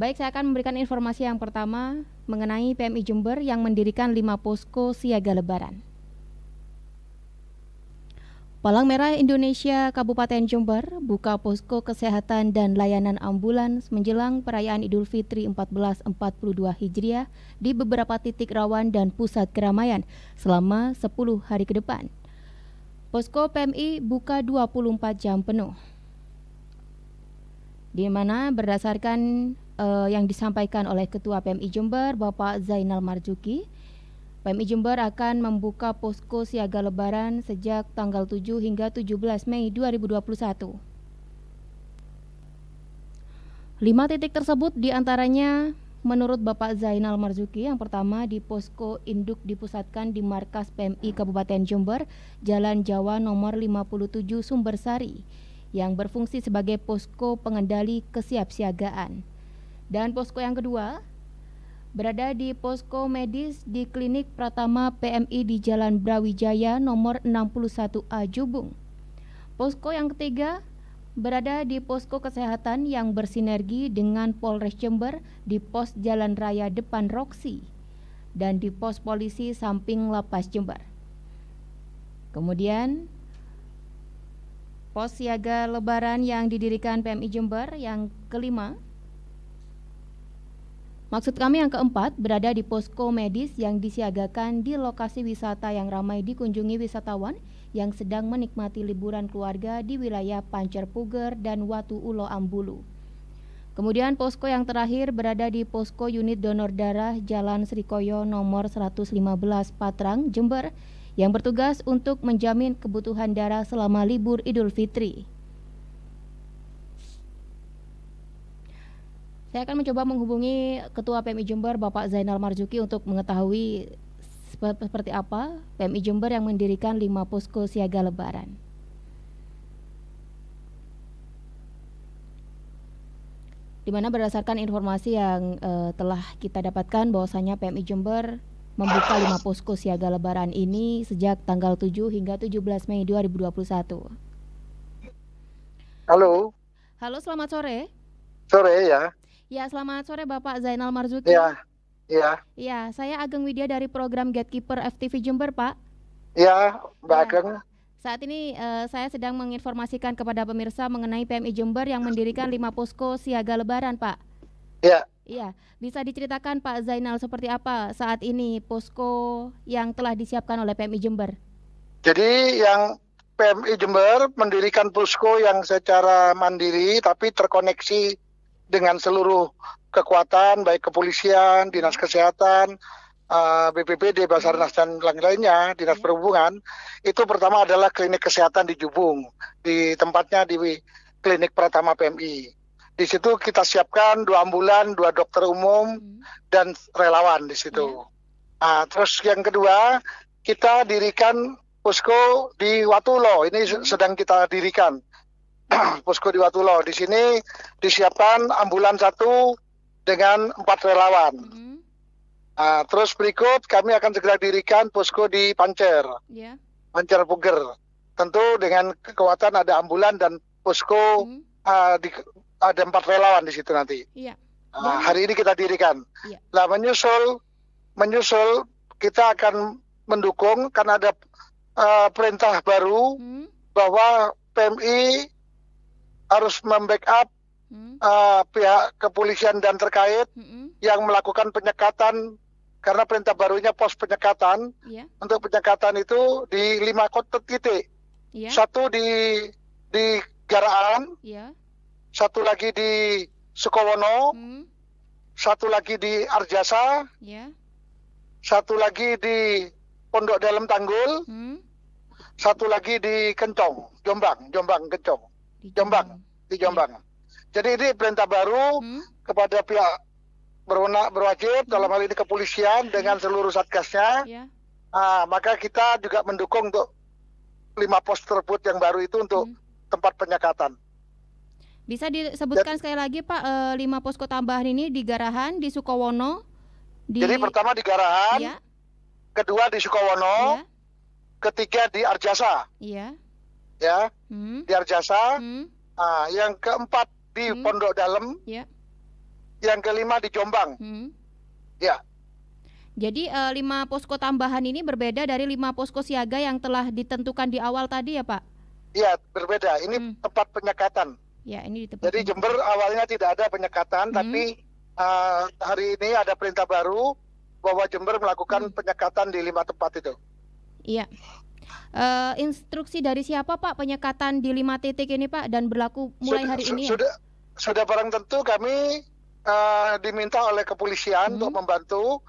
Baik, saya akan memberikan informasi yang pertama mengenai PMI Jember yang mendirikan 5 posko siaga lebaran. Palang Merah Indonesia Kabupaten Jember buka posko kesehatan dan layanan ambulans menjelang perayaan Idul Fitri 1442 Hijriah di beberapa titik rawan dan pusat keramaian selama 10 hari ke depan. Posko PMI buka 24 jam penuh, di mana berdasarkan yang disampaikan oleh Ketua PMI Jember, Bapak Zainal Marzuki, PMI Jember akan membuka posko siaga lebaran sejak tanggal 7 hingga 17 Mei 2021. 5 titik tersebut diantaranya menurut Bapak Zainal Marzuki, yang pertama di posko induk dipusatkan di markas PMI Kabupaten Jember, Jalan Jawa nomor 57 Sumbersari, yang berfungsi sebagai posko pengendali kesiapsiagaan. Dan posko yang kedua berada di posko medis di Klinik Pratama PMI di Jalan Brawijaya nomor 61A Jubung. Posko yang ketiga berada di posko kesehatan yang bersinergi dengan Polres Jember di pos Jalan Raya depan Roksi dan di pos polisi samping Lapas Jember. Kemudian pos siaga lebaran yang didirikan PMI Jember yang kelima, maksud kami yang keempat, berada di posko medis yang disiagakan di lokasi wisata yang ramai dikunjungi wisatawan yang sedang menikmati liburan keluarga di wilayah Pancer Puger dan Watu Ulo Ambulu. Kemudian posko yang terakhir berada di posko unit donor darah Jalan Srikoyo nomor 115 Patrang, Jember, yang bertugas untuk menjamin kebutuhan darah selama libur Idul Fitri. Saya akan mencoba menghubungi Ketua PMI Jember, Bapak Zainal Marzuki, untuk mengetahui seperti apa PMI Jember yang mendirikan 5 posko siaga lebaran. Di mana berdasarkan informasi yang telah kita dapatkan bahwasanya PMI Jember membuka 5 posko siaga lebaran ini sejak tanggal 7 hingga 17 Mei 2021. Halo. Halo, selamat sore. Sore ya. Ya, selamat sore Bapak Zainal Marzuki. Ya, saya Ageng Widya dari program Gatekeeper FTV Jember, Pak. Ya, Mbak Ageng. Saat ini saya sedang menginformasikan kepada pemirsa mengenai PMI Jember yang mendirikan 5 posko siaga lebaran, Pak. Ya. Iya, bisa diceritakan Pak Zainal seperti apa saat ini posko yang telah disiapkan oleh PMI Jember? Jadi yang PMI Jember mendirikan posko yang secara mandiri tapi terkoneksi dengan seluruh kekuatan, baik kepolisian, dinas kesehatan, BPBD, Basarnas dan lain-lainnya, dinas perhubungan. Itu pertama adalah klinik kesehatan di Jubung, di tempatnya di Klinik Pratama PMI. Di situ kita siapkan 2 ambulan, 2 dokter umum, dan relawan di situ. Terus yang kedua, kita dirikan posko di Watulo. Ini sedang kita dirikan. Posko di Watulo. Di sini disiapkan ambulan 1 dengan 4 relawan. Terus berikut kami akan segera dirikan posko di Pancer. Pancer Puger. Tentu dengan kekuatan ada ambulan dan posko ada 4 relawan di situ nanti. Hari ini kita dirikan. Nah, menyusul kita akan mendukung karena ada perintah baru bahwa PMI harus membackup pihak kepolisian dan terkait yang melakukan penyekatan, karena perintah barunya pos penyekatan. Untuk penyekatan itu di 5 titik. 1 di Garaan, 1 lagi di Sukowono, 1 lagi di Arjasa, 1 lagi di Pondok Dalam Tanggul, 1 lagi di Kencong, Jombang Kencong. Di Jombang. Jadi ini perintah baru kepada pihak berwajib, dalam hal ini kepolisian dengan seluruh satgasnya. Maka kita juga mendukung untuk 5 pos tersebut yang baru itu untuk tempat penyekatan. Bisa disebutkan sekali lagi Pak, 5 posko tambahan ini di Garahan, di Sukowono. Jadi pertama di Garahan, kedua di Sukowono, ketiga di Arjasa. Di Arjasa. Yang keempat di Pondok Dalam. yang kelima di Jombang. Ya. Jadi 5 posko tambahan ini berbeda dari 5 posko siaga yang telah ditentukan di awal tadi ya Pak? Iya, berbeda. Ini tempat penyekatan. Ya, ini di tempat. Jadi Jember awalnya tidak ada penyekatan, tapi hari ini ada perintah baru bahwa Jember melakukan penyekatan di 5 tempat itu. Iya. Instruksi dari siapa Pak penyekatan di 5 titik ini Pak dan berlaku mulai hari ini? Sudah barang tentu kami diminta oleh kepolisian untuk membantu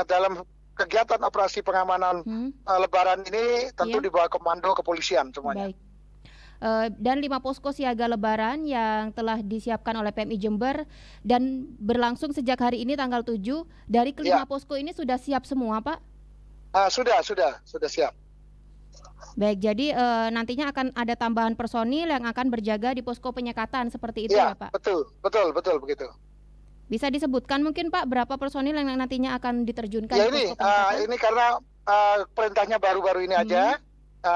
dalam kegiatan operasi pengamanan Lebaran ini, tentu di bawah komando kepolisian semuanya. Baik. Dan 5 posko siaga Lebaran yang telah disiapkan oleh PMI Jember dan berlangsung sejak hari ini tanggal 7, dari kelima posko ini sudah siap semua Pak? Sudah siap. Baik, jadi nantinya akan ada tambahan personil yang akan berjaga di posko penyekatan seperti itu ya Pak? Betul begitu. Bisa disebutkan mungkin Pak berapa personil yang nantinya akan diterjunkan ya, di posko penyekatan? Ini karena perintahnya baru-baru ini aja,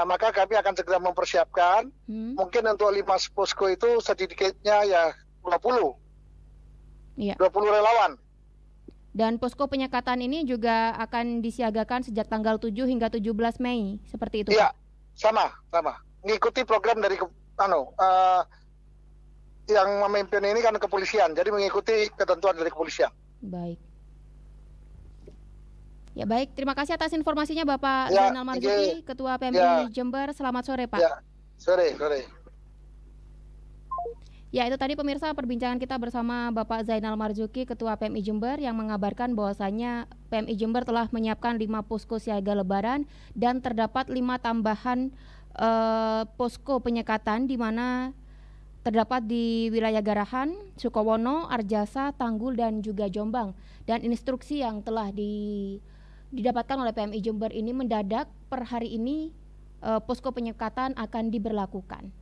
maka kami akan segera mempersiapkan. Mungkin untuk 5 posko itu sedikitnya ya 20. Iya. 20 relawan. Dan posko penyekatan ini juga akan disiagakan sejak tanggal 7 hingga 17 Mei, seperti itu Pak? Iya, sama. Mengikuti program dari yang memimpin ini kan kepolisian, jadi mengikuti ketentuan dari kepolisian. Baik. Ya baik, terima kasih atas informasinya Bapak Zainal Marzuki, Ketua PMI Jember. Selamat sore Pak. Ya, sore. Ya, itu tadi pemirsa perbincangan kita bersama Bapak Zainal Marzuki, Ketua PMI Jember, yang mengabarkan bahwasannya PMI Jember telah menyiapkan 5 posko siaga Lebaran dan terdapat 5 tambahan posko penyekatan di mana terdapat di wilayah Garahan, Sukowono, Arjasa, Tanggul, dan juga Jombang. Dan instruksi yang telah didapatkan oleh PMI Jember ini mendadak per hari ini posko penyekatan akan diberlakukan.